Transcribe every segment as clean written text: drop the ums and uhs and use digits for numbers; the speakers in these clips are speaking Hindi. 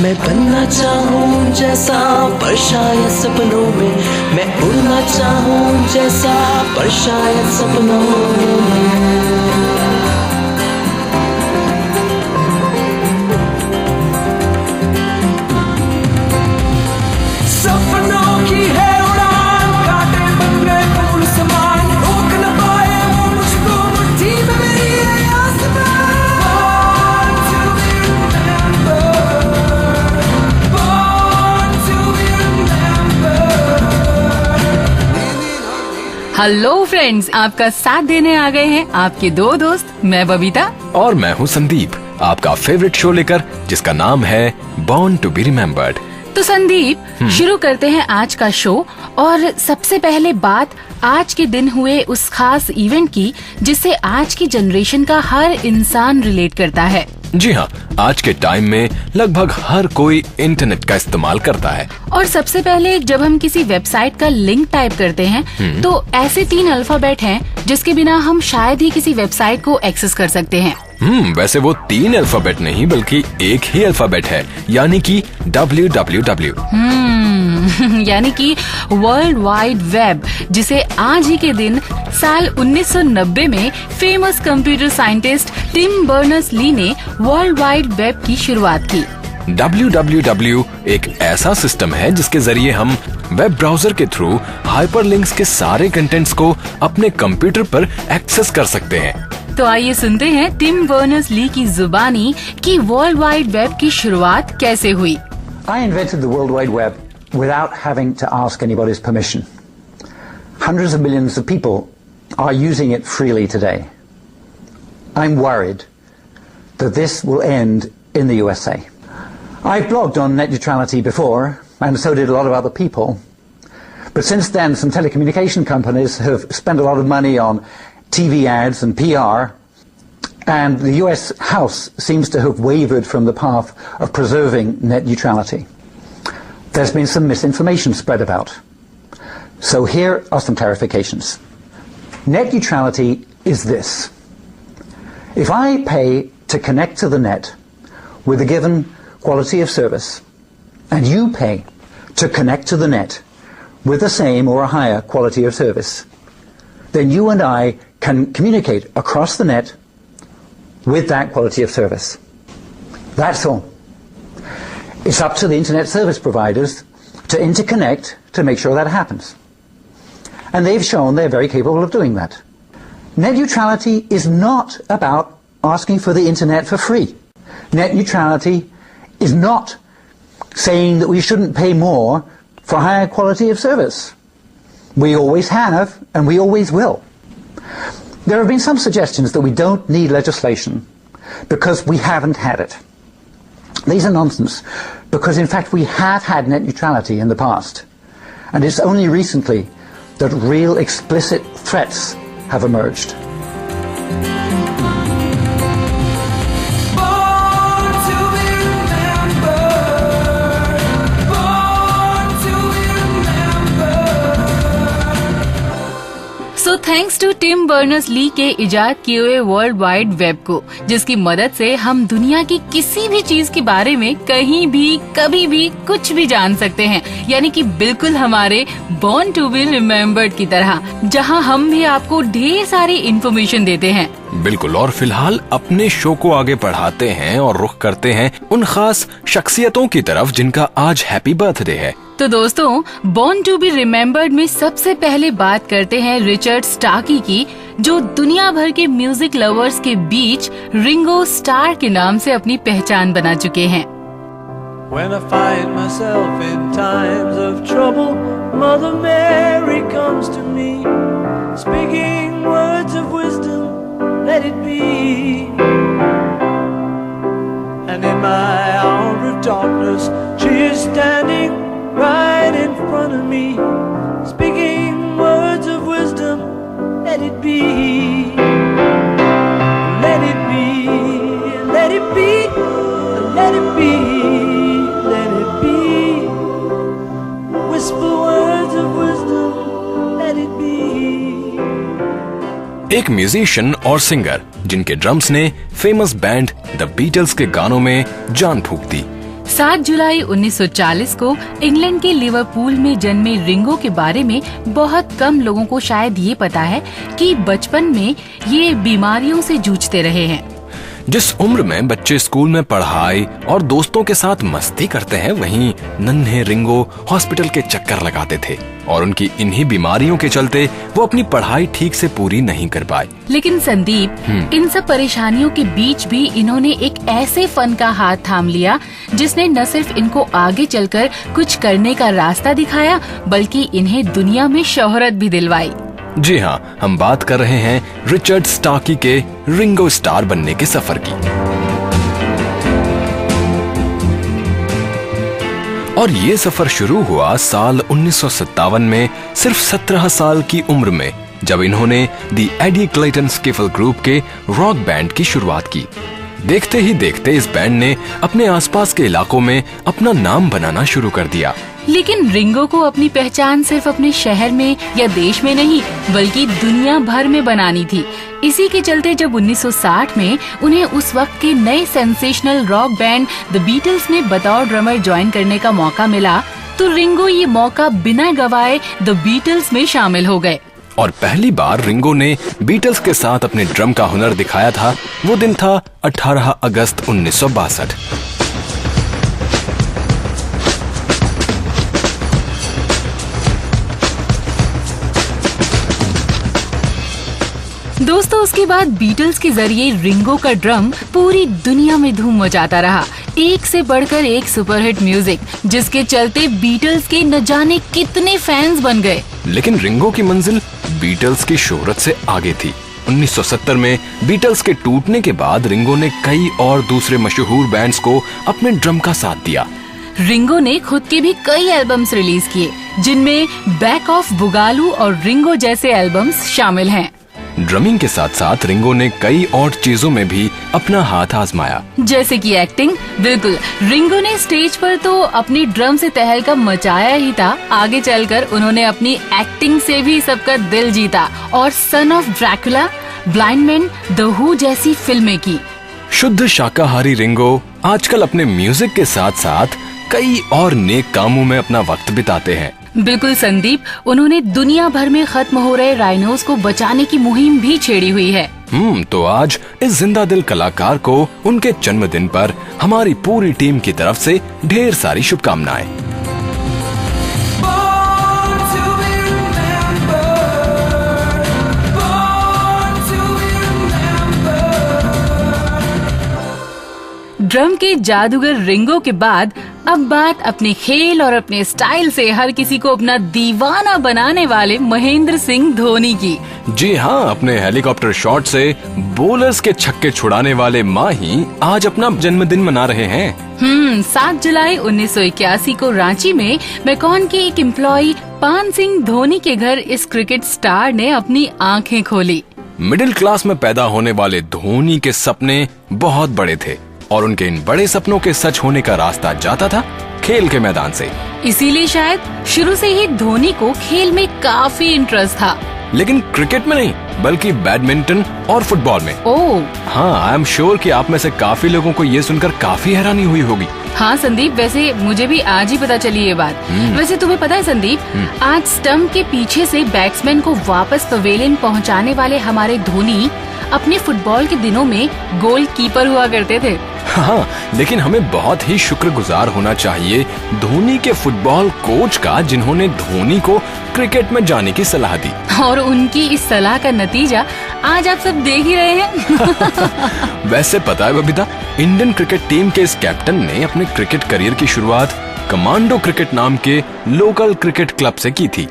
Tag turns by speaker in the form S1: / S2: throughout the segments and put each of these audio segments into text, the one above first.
S1: मैं बनना चाहूँ जैसा पर शायद सपनों में, मैं उड़ना चाहूँ जैसा पर शायद सपनों में। सपनों की है उड़ान, कांटे बन गए फूल समान, रोक न पाए वो मुझको मुट्ठी में मेरी है आसमान।
S2: हेलो फ्रेंड्स, आपका साथ देने आ गए हैं आपके दो दोस्त, मैं बबीता
S3: और मैं हूँ संदीप, आपका फेवरेट शो लेकर, जिसका नाम है बॉर्न टू बी रिमेम्बर्ड।
S2: तो संदीप, शुरू करते हैं आज का शो। और सबसे पहले बात आज के दिन हुए उस खास इवेंट की जिससे आज की जनरेशन का हर इंसान रिलेट करता है।
S3: जी हाँ, आज के टाइम में लगभग हर कोई इंटरनेट का इस्तेमाल करता है।
S2: और सबसे पहले जब हम किसी वेबसाइट का लिंक टाइप करते हैं तो ऐसे 3 अल्फाबेट हैं जिसके बिना हम शायद ही किसी वेबसाइट को एक्सेस कर सकते हैं।
S3: वैसे वो 3 अल्फाबेट नहीं बल्कि एक ही अल्फाबेट है, यानी कि www।
S2: यानी कि वर्ल्ड वाइड वेब, जिसे आज ही के दिन साल 1990 में famous computer scientist Tim Berners Lee ने वर्ल्ड वाइड वेब की शुरुआत की।
S3: www एक ऐसा सिस्टम है जिसके जरिए हम वेब ब्राउजर के थ्रू हाइपरलिंक्स के सारे कंटेंट्स को अपने कंप्यूटर पर एक्सेस कर सकते हैं।
S2: तो आइए सुनते हैं टिम बर्नर्स-ली की जुबानी कि वर्ल्ड वाइड वेब की शुरुआत कैसे हुई।
S4: I invented the World Wide Web without having to ask anybody's permission. Hundreds of millions of people are using it freely today. I'm worried that this will end in the USA. I've blogged on net neutrality before, and so did a lot of other people. But since then, some telecommunication companies have spent a lot of money on TV ads and PR, and the US House seems to have wavered from the path of preserving net neutrality. There's been some misinformation spread about. So here are some clarifications. Net neutrality is this. If I pay to connect to the net with a given quality of service, and you pay to connect to the net with the same or a higher quality of service, then you and I can communicate across the net with that quality of service. That's all. It's up to the internet service providers to interconnect to make sure that happens. And they've shown they're very capable of doing that. Net neutrality is not about asking for the internet for free. Net neutrality is not saying that we shouldn't pay more for higher quality of service. We always have, and we always will. There have been some suggestions that we don't need legislation because we haven't had it. These are nonsense, because in fact we have had net neutrality in the past, and it's only recently that real explicit threats have emerged.
S2: So thanks to Tim Berners Lee के इजाद किए हुए वर्ल्ड वाइड वेब को, जिसकी मदद से हम दुनिया की किसी भी चीज के बारे में कहीं भी कभी भी कुछ भी जान सकते हैं। यानी कि बिल्कुल हमारे बॉर्न टू बी रिमेम्बर्ड की तरह, जहां हम भी आपको ढेर सारी इन्फॉर्मेशन देते हैं।
S3: बिल्कुल। और फिलहाल अपने शो को आगे बढ़ाते हैं और रुख करते हैं उन खास शख्सियतों की तरफ जिनका आज हैप्पी बर्थडे है।
S2: तो दोस्तों, बॉर्न टू बी रिमेम्बर्ड में सबसे पहले बात करते हैं रिचर्ड स्टार्की की, जो दुनिया भर के म्यूजिक लवर्स के बीच रिंगो स्टार के नाम से अपनी पहचान बना चुके हैं।
S1: When I find myself in times of trouble, Mother Mary comes to me, speaking words of wisdom, let it be. And in my hour of darkness, she is standing right in front of me, speaking words of wisdom, let it be. Let it be, let it be, let it be, let it be. Whisper words of wisdom, let it be.
S3: एक म्यूजिशियन और सिंगर जिनके ड्रम्स ने फेमस बैंड द बीटल्स के गानों में जान फूंक दी।
S2: 7 जुलाई 1940 को इंग्लैंड के लिवरपूल में जन्मे रिंगो के बारे में बहुत कम लोगों को शायद ये पता है कि बचपन में ये बीमारियों से जूझते रहे हैं।
S3: जिस उम्र में बच्चे स्कूल में पढ़ाई और दोस्तों के साथ मस्ती करते हैं, वहीं नन्हे रिंगो हॉस्पिटल के चक्कर लगाते थे और उनकी इन्हीं बीमारियों के चलते वो अपनी पढ़ाई ठीक से पूरी नहीं कर पाए।
S2: लेकिन संदीप, इन सब परेशानियों के बीच भी इन्होंने एक ऐसे फन का हाथ थाम लिया जिसने न सिर्फ इनको आगे चलकर कुछ करने का रास्ता दिखाया, बल्कि इन्हें दुनिया में शोहरत भी दिलवाई।
S3: जी हाँ, हम बात कर रहे हैं रिचर्ड स्टार्की के रिंगो स्टार बनने के सफर की। और ये सफर शुरू हुआ साल 1957 में, सिर्फ 17 साल की उम्र में, जब इन्होंने दी एडी क्लेटन स्किफल ग्रुप के रॉक बैंड की शुरुआत की। देखते ही देखते इस बैंड ने अपने आसपास के इलाकों में अपना नाम बनाना शुरू कर दिया।
S2: लेकिन रिंगो को अपनी पहचान सिर्फ अपने शहर में या देश में नहीं, बल्कि दुनिया भर में बनानी थी। इसी के चलते जब 1960 में उन्हें उस वक्त के नए sensational rock band the Beatles में बतौर ड्रमर ज्वाइन करने का मौका मिला, तो रिंगो ये मौका बिना गवाए द बीटल्स में शामिल हो गए।
S3: और पहली बार रिंगो ने बीटल्स के साथ अपने ड्रम का हुनर दिखाया था। वो दिन था 18 अगस्त 1962।
S2: दोस्तों, उसके बाद बीटल्स के जरिए रिंगो का ड्रम पूरी दुनिया में धूम मचाता रहा। एक से बढ़कर एक सुपरहिट म्यूजिक, जिसके चलते बीटल्स के न जाने कितने फैंस बन गए।
S3: लेकिन रिंगो की मंजिल बीटल्स की शोहरत से आगे थी। 1970 में बीटल्स के टूटने के बाद रिंगो ने कई और दूसरे मशहूर बैंड्स को अपने ड्रम का साथ दिया।
S2: रिंगो ने खुद के भी कई एल्बम्स रिलीज किए, जिनमें बैक ऑफ बुगालू और रिंगो जैसे एल्बम्स शामिल हैं।
S3: ड्रमिंग के साथ साथ रिंगो ने कई और चीजों में भी अपना हाथ आजमाया,
S2: जैसे कि एक्टिंग। बिल्कुल, रिंगो ने स्टेज पर तो अपनी ड्रम से तहलका मचाया ही था, आगे चलकर उन्होंने अपनी एक्टिंग से भी सबका दिल जीता और Son of Dracula, Blind Man, The Who जैसी फिल्में की।
S3: शुद्ध शाकाहारी रिंगो आजकल अपने म्यूजिक के साथ साथ कई और नेक कामों में अपना वक्त बिताते हैं।
S2: बिल्कुल संदीप, उन्होंने दुनिया भर में खत्म हो रहे राइनोस को बचाने की मुहिम भी छेड़ी हुई है।
S3: तो आज इस जिंदा दिल कलाकार को उनके जन्मदिन पर हमारी पूरी टीम की तरफ से ढेर सारी शुभकामनाएं।
S2: ड्रम के जादूगर रिंगो के बाद अब बात अपने खेल और अपने स्टाइल से हर किसी को अपना दीवाना बनाने वाले महेंद्र सिंह धोनी की।
S3: जी हाँ, अपने हेलीकॉप्टर शॉट से बॉलर्स के छक्के छुड़ाने वाले माही आज अपना जन्मदिन मना रहे हैं।
S2: 7 जुलाई 1981 को रांची में मैकॉन के एक एम्प्लॉई पान सिंह धोनी के घर इस क्रिकेट स्टार ने अपनी आंखें खोली।
S3: मिडिल क्लास में पैदा होने वाले धोनी के सपने बहुत बड़े थे और उनके इन बड़े सपनों के सच होने का रास्ता जाता था खेल के मैदान से।
S2: इसीलिए शायद शुरू से ही धोनी को खेल में काफी इंटरेस्ट था,
S3: लेकिन क्रिकेट में नहीं बल्कि बैडमिंटन और फुटबॉल में।
S2: ओह
S3: हाँ, आई एम श्योर कि आप में से काफी लोगों को ये सुनकर काफी हैरानी हुई होगी।
S2: हाँ संदीप, वैसे मुझे भी आज ही पता चली ये बात। वैसे तुम्हें पता है संदीप, आज स्टंप के पीछे से बैट्समैन को वापस पवेलियन पहुंचाने वाले हमारे धोनी अपने फुटबॉल के दिनों में गोल कीपर हुआ करते थे।
S3: हाँ, लेकिन हमें बहुत ही शुक्रगुजार होना चाहिए धोनी के फुटबॉल कोच का, जिन्होंने धोनी को क्रिकेट में जाने की सलाह दी।
S2: और उनकी इस सलाह का नतीजा आज आप सब देख ही रहे हैं।
S3: वैसे पता है बबीता, इंडियन क्रिकेट टीम के इस कैप्टन ने अपने क्रिकेट करियर की शुरुआत कमांडो क्रिकेट नाम के लोकल क्रिकेट क्लब से की थी।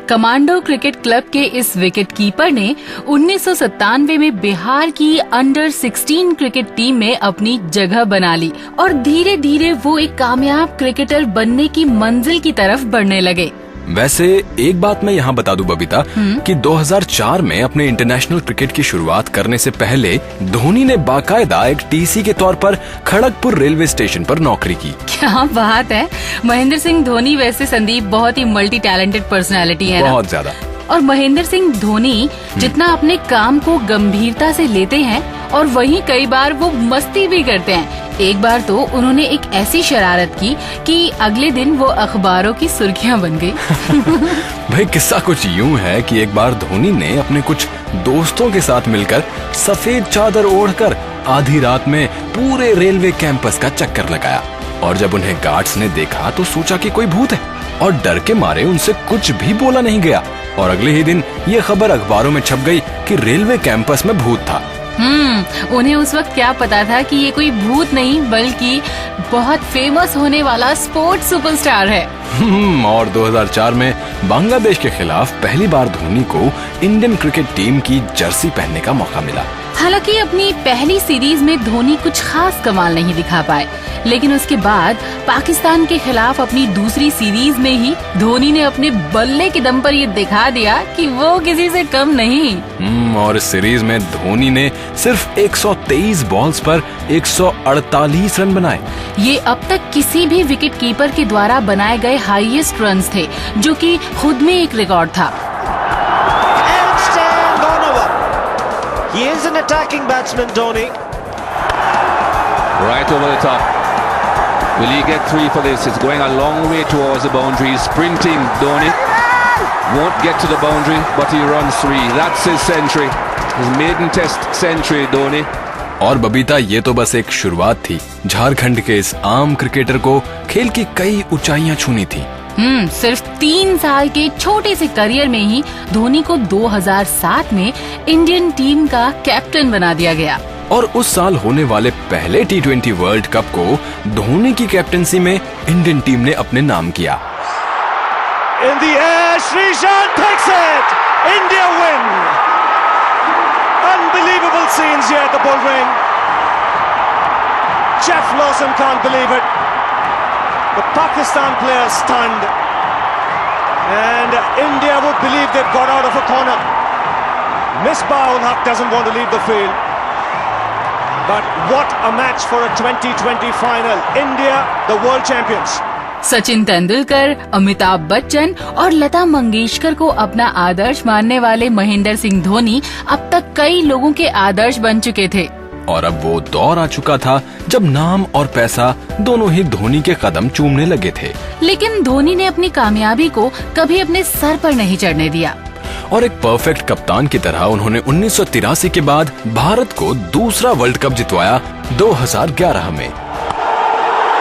S2: कमांडो क्रिकेट क्लब के इस विकेट कीपर ने 1997 में बिहार की अंडर 16 क्रिकेट टीम में अपनी जगह बना ली और धीरे धीरे वो एक कामयाब क्रिकेटर बनने की मंजिल की तरफ बढ़ने लगे।
S3: वैसे एक बात मैं यहाँ बता दूं बबीता कि 2004 में अपने इंटरनेशनल क्रिकेट की शुरुआत करने से पहले धोनी ने बाकायदा एक टीसी के तौर पर खड़गपुर रेलवे स्टेशन पर नौकरी की।
S2: क्या बात है। महेंद्र सिंह धोनी वैसे संदीप बहुत ही मल्टी टैलेंटेड पर्सनैलिटी है,
S3: बहुत ज्यादा।
S2: और महेंद्र सिंह धोनी जितना अपने काम को गंभीरता से लेते हैं, और वहीं कई बार वो मस्ती भी करते हैं। एक बार तो उन्होंने एक ऐसी शरारत की कि अगले दिन वो अखबारों की सुर्खियां बन गई।
S3: भाई किस्सा कुछ यूं है कि एक बार धोनी ने अपने कुछ दोस्तों के साथ मिलकर सफेद चादर ओढ़कर आधी रात में पूरे रेलवे कैंपस का चक्कर लगाया, और जब उन्हें गार्ड्स ने देखा तो सोचा कि कोई भूत है, और डर के मारे उनसे कुछ भी बोला नहीं गया। और अगले ही दिन ये खबर अखबारों में छप गई कि रेलवे कैंपस में भूत था।
S2: उन्हें उस वक्त क्या पता था कि ये कोई भूत नहीं बल्कि बहुत फेमस होने वाला स्पोर्ट्स सुपरस्टार है।
S3: और 2004 में बांग्लादेश के खिलाफ पहली बार धोनी को इंडियन क्रिकेट टीम की जर्सी पहनने का मौका मिला।
S2: हालांकि अपनी पहली सीरीज में धोनी कुछ खास कमाल नहीं दिखा पाए, लेकिन उसके बाद पाकिस्तान के खिलाफ अपनी दूसरी सीरीज में ही धोनी ने अपने बल्ले के दम पर ये दिखा दिया कि वो किसी से कम नहीं।
S3: और इस सीरीज में धोनी ने सिर्फ 123 बॉल्स पर 148 रन बनाए।
S2: ये अब तक किसी भी विकेट कीपर के द्वारा बनाए गए हाईएस्ट रन्स थे, जो कि खुद में एक रिकॉर्ड था।
S1: He is an attacking batsman, Dhoni.
S5: Right over the top. Will he get 3 for this? It's going a long way towards the boundary. He's sprinting, Dhoni. Won't get to the boundary, but he runs 3. That's his century. His maiden test century, Dhoni.
S3: और बबीता, ये तो बस एक शुरुआत थी। झारखंड के इस आम क्रिकेटर को खेल की कई ऊंचाइयां छूनी थी।
S2: सिर्फ 3 साल के छोटे से करियर में ही धोनी को 2007 में इंडियन टीम का कैप्टन बना दिया गया।
S3: और उस साल होने वाले पहले T20 वर्ल्ड कप को धोनी की कैप्टनसी में इंडियन टीम ने अपने नाम किया।
S1: In the air, Sreesanth takes it. India win. Unbelievable scenes here at the Bull Ring. Jeff Lawson can't believe it. The Pakistan players stunned, and India would believe they've got out of a corner. Misbah-ul Haq doesn't want to leave the field, but what a match for a 2020 final. India, the world champions.
S2: Sachin Tendulkar, Amitabh Bachchan और लता मंगेशकर को अपना आदर्श मानने वाले महेंद्र सिंह धोनी अब तक कई लोगों के आदर्श बन चुके थे।
S3: और अब वो दौर आ चुका था जब नाम और पैसा दोनों ही धोनी के कदम चूमने लगे थे।
S2: लेकिन धोनी ने अपनी कामयाबी को कभी अपने सर पर नहीं चढ़ने दिया,
S3: और एक परफेक्ट कप्तान की तरह उन्होंने 1983 के बाद भारत को दूसरा वर्ल्ड कप जितवाया 2011 में।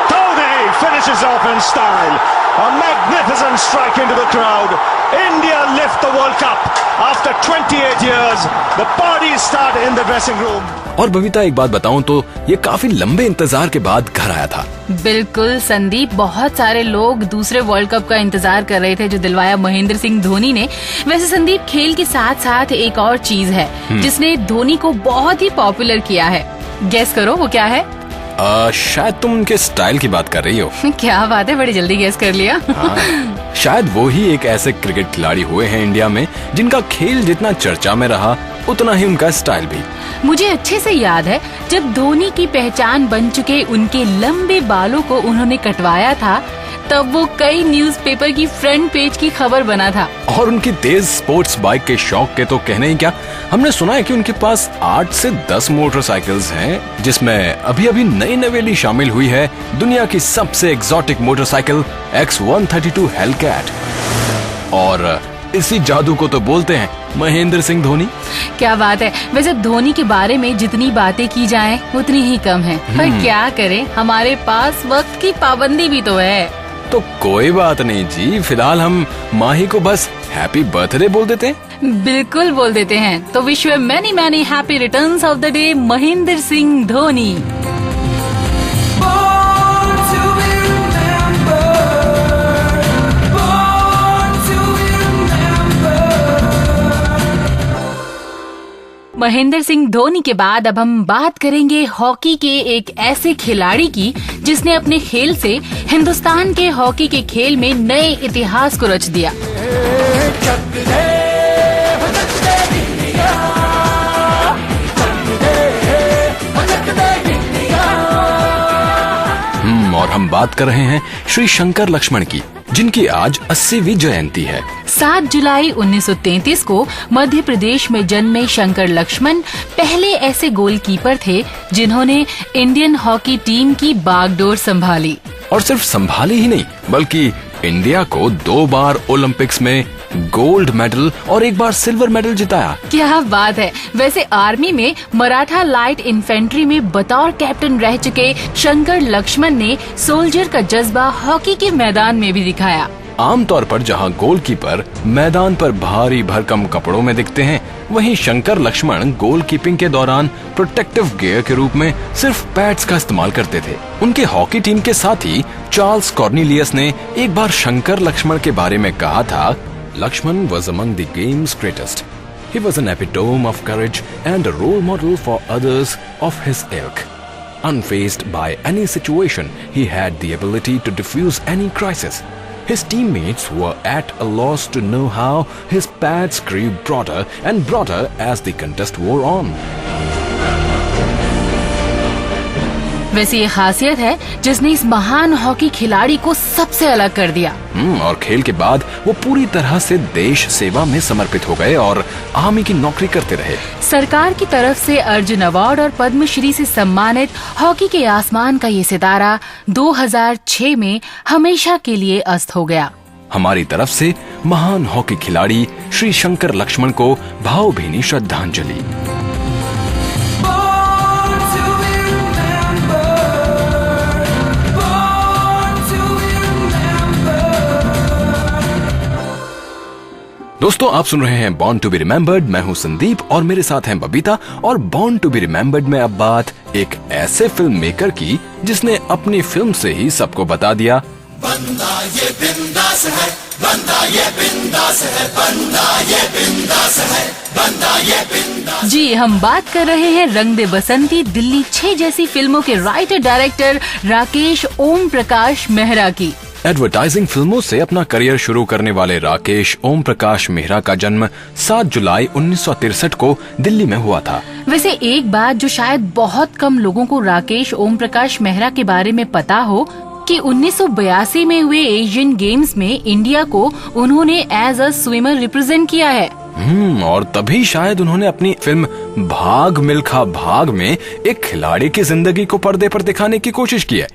S1: Dhoni finishes off in style. A magnificent strike into the crowd. India lift the World Cup after 28 years. The parties start in the dressing room.
S3: और बबीता, एक बात बताऊं तो ये काफी लंबे इंतजार के बाद घर आया था।
S2: बिल्कुल संदीप, बहुत सारे लोग दूसरे वर्ल्ड कप का इंतजार कर रहे थे जो दिलवाया महेंद्र सिंह धोनी ने। वैसे संदीप, खेल के साथ साथ एक और चीज है जिसने धोनी को बहुत ही पॉपुलर किया है। गेस करो वो क्या है?
S3: शायद तुम उनके स्टाइल की बात कर रही हो।
S2: क्या बात है, बड़ी जल्दी गेस कर लिया।
S3: शायद वो ही एक ऐसे क्रिकेट खिलाड़ी हुए हैं इंडिया में जिनका खेल जितना चर्चा में रहा उतना ही उनका स्टाइल भी।
S2: मुझे अच्छे से याद है जब धोनी की पहचान बन चुके उनके लंबे बालों को उन्होंने कटवाया था, तब वो कई न्यूज़पेपर की फ्रंट पेज की खबर बना था।
S3: और उनकी तेज स्पोर्ट्स बाइक के शौक के तो कहने ही क्या, हमने सुना है कि उनके पास 8 से 10 मोटरसाइकिल्स हैं, जिसमें अभी अभी नई नवेली शामिल हुई है दुनिया की सबसे एक्सोटिक मोटरसाइकिल X132 हेलकैट। और इसी जादू को तो बोलते हैं महेंद्र सिंह धोनी।
S2: क्या बात है। वैसे धोनी के बारे में जितनी बातें की जाएं उतनी ही कम है, पर क्या करें, हमारे पास वक्त की पाबंदी भी तो है।
S3: तो कोई बात नहीं जी, फिलहाल हम माही को बस हैप्पी बर्थडे बोल देते हैं।
S2: बिल्कुल बोल देते हैं। तो wish you many many happy returns of the day Mahendra Singh Dhoni. Mahendra Singh Dhoni के बाद अब हम बात करेंगे हॉकी के एक ऐसे खिलाड़ी की जिसने अपने खेल से हिंदुस्तान के हॉकी के खेल में नए इतिहास को रच दिया।
S3: और हम बात कर रहे हैं श्री शंकर लक्ष्मण की, जिनकी आज 80वीं जयंती है।
S2: 7 जुलाई 1933 को मध्य प्रदेश में जन्मे शंकर लक्ष्मण पहले ऐसे गोलकीपर थे जिन्होंने इंडियन हॉकी टीम की बागडोर संभाली।
S3: और सिर्फ संभाली ही नहीं, बल्कि इंडिया को 2 बार ओलंपिक्स में गोल्ड मेडल और 1 बार सिल्वर मेडल जिताया।
S2: क्या बात है। वैसे आर्मी में मराठा लाइट इन्फेंट्री में बतौर कैप्टन रह चुके शंकर लक्ष्मण ने सोल्जर का जज्बा हॉकी के मैदान में भी दिखाया।
S3: आमतौर पर जहां गोलकीपर मैदान पर भारी भरकम कपड़ों में दिखते हैं, वहीं शंकर लक्ष्मण गोलकीपिंग के दौरान प्रोटेक्टिव गियर के रूप में सिर्फ पैड्स का इस्तेमाल करते थे। उनके हॉकी टीम के साथी चार्ल्स कॉर्नेलियस ने एक बार शंकर लक्ष्मण के बारे में कहा था, Lakshman was among the game's greatest. He was an epitome of courage and a role model for others of his ilk. Unfazed by any situation, he had the ability to diffuse any crisis. His teammates were at a loss to know how his pads grew broader and broader as the contest wore on.
S2: वैसे ये खासियत है जिसने इस महान हॉकी खिलाड़ी को सबसे अलग कर दिया।
S3: और खेल के बाद वो पूरी तरह से देश सेवा में समर्पित हो गए और आर्मी की नौकरी करते रहे।
S2: सरकार की तरफ से अर्जुन अवार्ड और पद्मश्री से सम्मानित हॉकी के आसमान का ये सितारा 2006 में हमेशा के लिए अस्त हो गया।
S3: हमारी तरफ से महान हॉकी खिलाड़ी श्री शंकर लक्ष्मण को भावभीनी श्रद्धांजलि। दोस्तों, आप सुन रहे हैं बॉर्न टू बी रिमेम्बर्ड। मैं हूं संदीप और मेरे साथ हैं बबीता। और बॉर्न टू बी रिमेम्बर्ड में अब बात एक ऐसे फिल्म मेकर की जिसने अपनी फिल्म से ही सबको बता दिया, बंदा ये बिंदास है, बंदा ये बिंदास है, बंदा ये बिंदास है, बंदा ये बिंदास।
S2: जी, हम बात कर रहे हैं रंग दे बसंती, दिल्ली 6 जैसी फिल्मों के राइटर डायरेक्टर राकेश ओम प्रकाश मेहरा की।
S3: एडवर्टाइजिंग फिल्मों से अपना करियर शुरू करने वाले राकेश ओम प्रकाश मेहरा का जन्म 7 जुलाई 1963 को दिल्ली में हुआ था।
S2: वैसे एक बात जो शायद बहुत कम लोगों को राकेश ओम प्रकाश मेहरा के बारे में पता हो कि 1982 में हुए एशियन गेम्स में इंडिया को उन्होंने एज अ स्विमर रिप्रेजेंट किया है।
S3: और तभी शायद उन्होंने अपनी फिल्म भाग मिल्खा भाग में एक खिलाड़ी की जिंदगी को पर्दे पर दिखाने की कोशिश की है।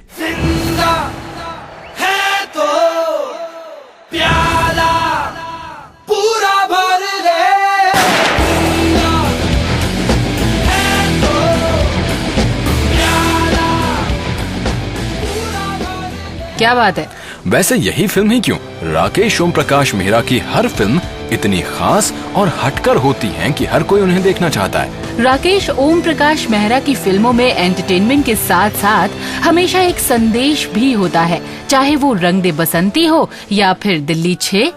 S2: क्या बात है।
S3: वैसे यही फिल्म ही क्यों, राकेश ओम प्रकाश मेहरा की हर फिल्म इतनी खास और हटकर होती हैं कि हर कोई उन्हें देखना चाहता है।
S2: राकेश ओम प्रकाश मेहरा की फिल्मों में एंटरटेनमेंट के साथ साथ हमेशा एक संदेश भी होता है, चाहे वो रंग दे बसंती हो या फिर दिल्ली 6।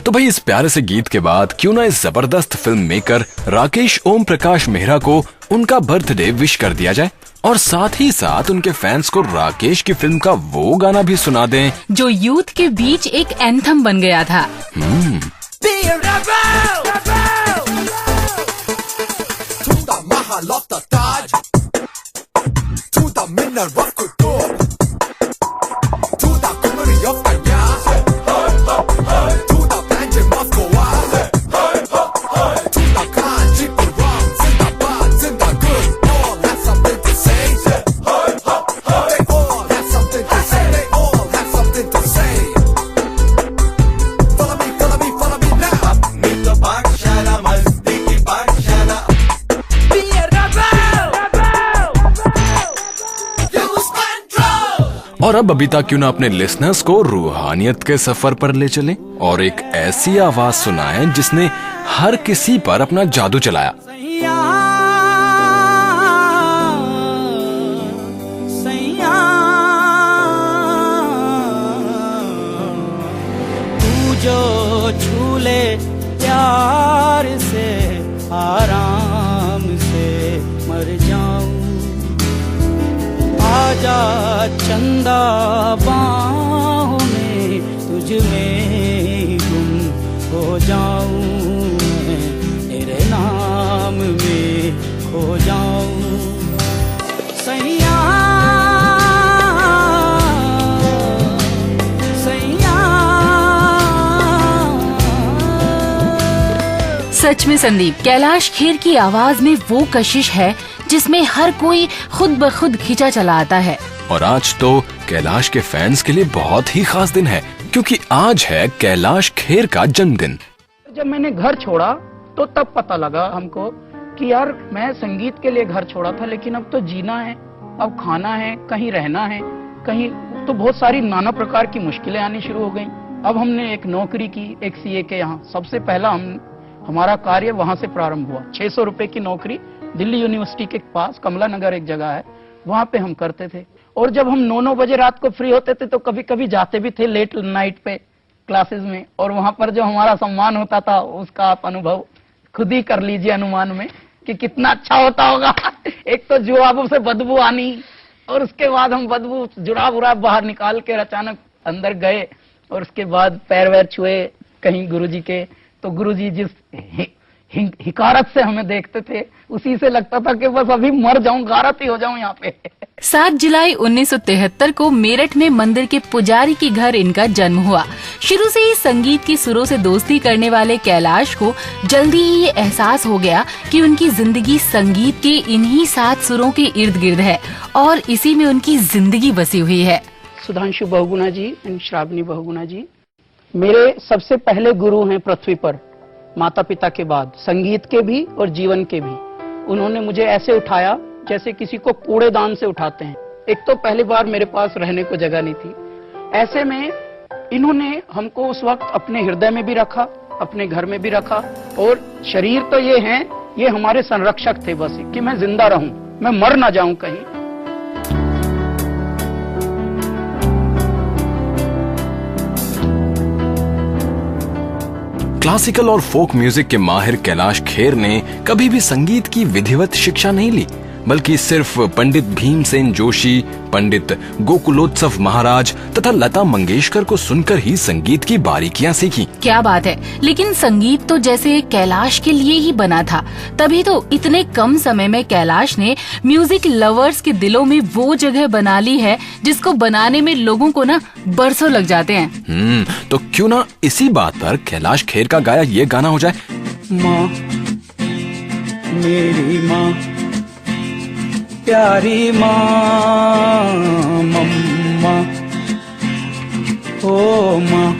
S3: तो भाई, इस प्यारे से गीत के बाद क्यों ना इस जबरदस्त फिल्म मेकर राकेश ओम प्रकाश मेहरा को उनका बर्थडे विश कर दिया जाए और साथ ही साथ उनके फैंस को राकेश की फिल्म का वो गाना भी सुना दें
S2: जो यूथ के बीच एक एंथम बन गया था।
S3: और अब बबीता क्यों ना अपने लिसनर्स को रूहानियत के सफर पर ले चले और एक ऐसी आवाज सुनाएं जिसने हर किसी पर अपना जादू चलाया।
S1: सैया
S6: आराम से मर जाऊं। आजा चंदा बाहों में तुझ में गुम हो जाऊं, मैं तेरे नाम में खो जाऊं। सैया
S2: सच में संदीप, कैलाश खेर की आवाज में वो कशिश है जिसमें हर कोई खुद ब खुद खींचा चला आता है।
S3: और आज तो कैलाश के फैंस के लिए बहुत ही खास दिन है, क्योंकि आज है कैलाश खेर का जन्मदिन।
S6: जब मैंने घर छोड़ा तो तब पता लगा हमको कि यार मैं संगीत के लिए घर छोड़ा था, लेकिन अब तो जीना है, अब खाना है, कहीं रहना है, कहीं तो बहुत सारी नाना प्रकार की मुश्किलें आनी शुरू हो गई। अब हमने एक नौकरी की, एक सीए के यहाँ। सबसे पहला हमारा कार्य वहां से प्रारंभ हुआ। 600 रुपए की नौकरी दिल्ली यूनिवर्सिटी के पास कमला नगर एक जगह है, वहां पे हम करते थे। और जब हम 9-9 बजे रात को फ्री होते थे तो कभी कभी जाते भी थे लेट नाइट पे क्लासेस में, और वहां पर जो हमारा सम्मान होता था उसका आप अनुभव खुद ही कर लीजिए अनुमान में कि कितना अच्छा होता होगा। एक तो जुराबों से बदबू आनी, और उसके बाद हम बदबू जुराब उराब बाहर निकाल के अचानक अंदर गए, और उसके बाद पैर वैर छुए कहीं गुरुजी के, तो गुरुजी जिस हिकारत से हमें देखते थे उसी से लगता था कि बस अभी मर जाऊं, गारत ही हो जाऊं यहाँ पे।
S2: 7 जुलाई 1973 को मेरठ में मंदिर के पुजारी के घर इनका जन्म हुआ। शुरू से ही संगीत की सुरों से दोस्ती करने वाले कैलाश को जल्दी ही ये एहसास हो गया कि उनकी जिंदगी संगीत के इन्हीं 7 सुरों के इर्द गिर्द है और इसी में उनकी जिंदगी बसी हुई है।
S6: सुधांशु बहुगुणा जी एंड श्रावणी बहुगुणा जी मेरे सबसे पहले गुरु हैं पृथ्वी पर, माता पिता के बाद, संगीत के भी और जीवन के भी। उन्होंने मुझे ऐसे उठाया जैसे किसी को कूड़ेदान से उठाते हैं। एक तो पहली बार मेरे पास रहने को जगह नहीं थी, ऐसे में इन्होंने हमको उस वक्त अपने हृदय में भी रखा, अपने घर में भी रखा, और शरीर तो ये हैं, ये हमारे संरक्षक थे बस, कि मैं जिंदा रहूं, मैं मर ना जाऊं कहीं।
S3: क्लासिकल और फोक म्यूजिक के माहिर कैलाश खेर ने कभी भी संगीत की विधिवत शिक्षा नहीं ली, बल्कि सिर्फ पंडित भीमसेन जोशी, पंडित गोकुलोत्सव महाराज तथा लता मंगेशकर को सुनकर ही संगीत की बारीकियां सीखी।
S2: क्या बात है, लेकिन संगीत तो जैसे कैलाश के लिए ही बना था, तभी तो इतने कम समय में कैलाश ने म्यूजिक लवर्स के दिलों में वो जगह बना ली है जिसको बनाने में लोगों को ना बरसों लग जाते हैं।
S3: तो क्यों ना इसी बात पर कैलाश खेर का गाया ये गाना हो जाए।
S6: माँ, मेरी माँ, प्यारी माँ, मम्मा, ओ माँ,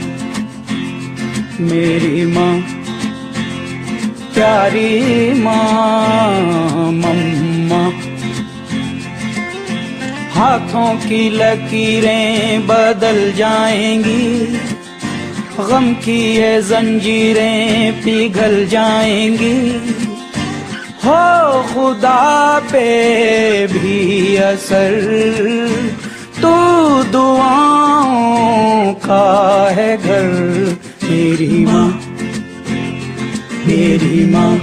S6: मेरी माँ, प्यारी माँ, मम्मा। हाथों की लकीरें बदल जाएंगी, गम की ये जंजीरें पिघल जाएंगी, हो खुदा पे भी असर तो दुआओं का है घर। मेरी माँ, मेरी माँ,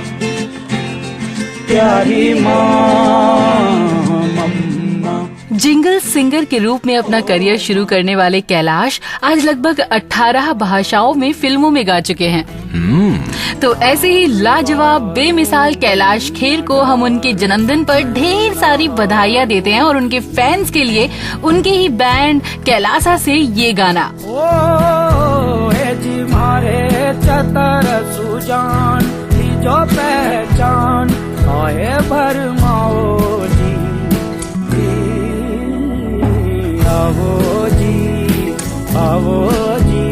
S6: प्यारी माँ, मम्मा।
S2: जिंगल सिंगर के रूप में अपना करियर शुरू करने वाले कैलाश आज लगभग 18 भाषाओं में फिल्मों में गा चुके हैं। तो ऐसे ही लाजवाब बेमिसाल कैलाश खेर को हम उनके जन्मदिन पर ढेर सारी बधाइयाँ देते हैं और उनके फैंस के लिए उनके ही बैंड कैलासा से ये गाना।
S6: ओ है जी मारे चतर सुजान की जो पहचान आए भरमाओ जी, आवो जी, आवो जी,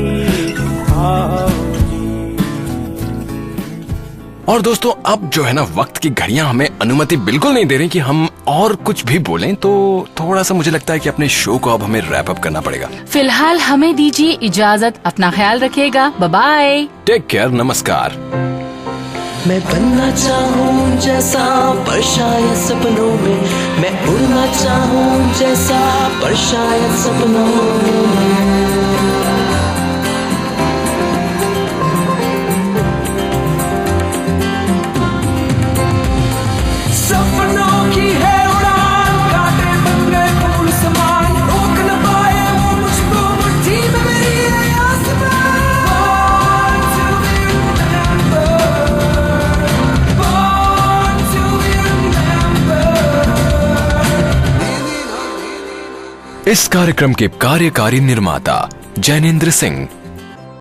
S6: आओ जी।
S3: और दोस्तों, अब जो है ना, वक्त की घड़ियां हमें अनुमति बिल्कुल नहीं दे रही कि हम और कुछ भी बोलें, तो थोड़ा सा मुझे लगता है कि अपने शो को अब हमें रैप अप करना पड़ेगा।
S2: फिलहाल हमें दीजिए इजाजत, अपना ख्याल रखिएगा, बाय बाय,
S3: टेक केयर, नमस्कार।
S1: मैं बनना चाहूँ जैसा पर शायद सपनों में, मैं उड़ना चाहूँ जैसा पर शायद सपनों में।
S3: इस कार्यक्रम के कार्यकारी निर्माता जैनेन्द्र सिंह,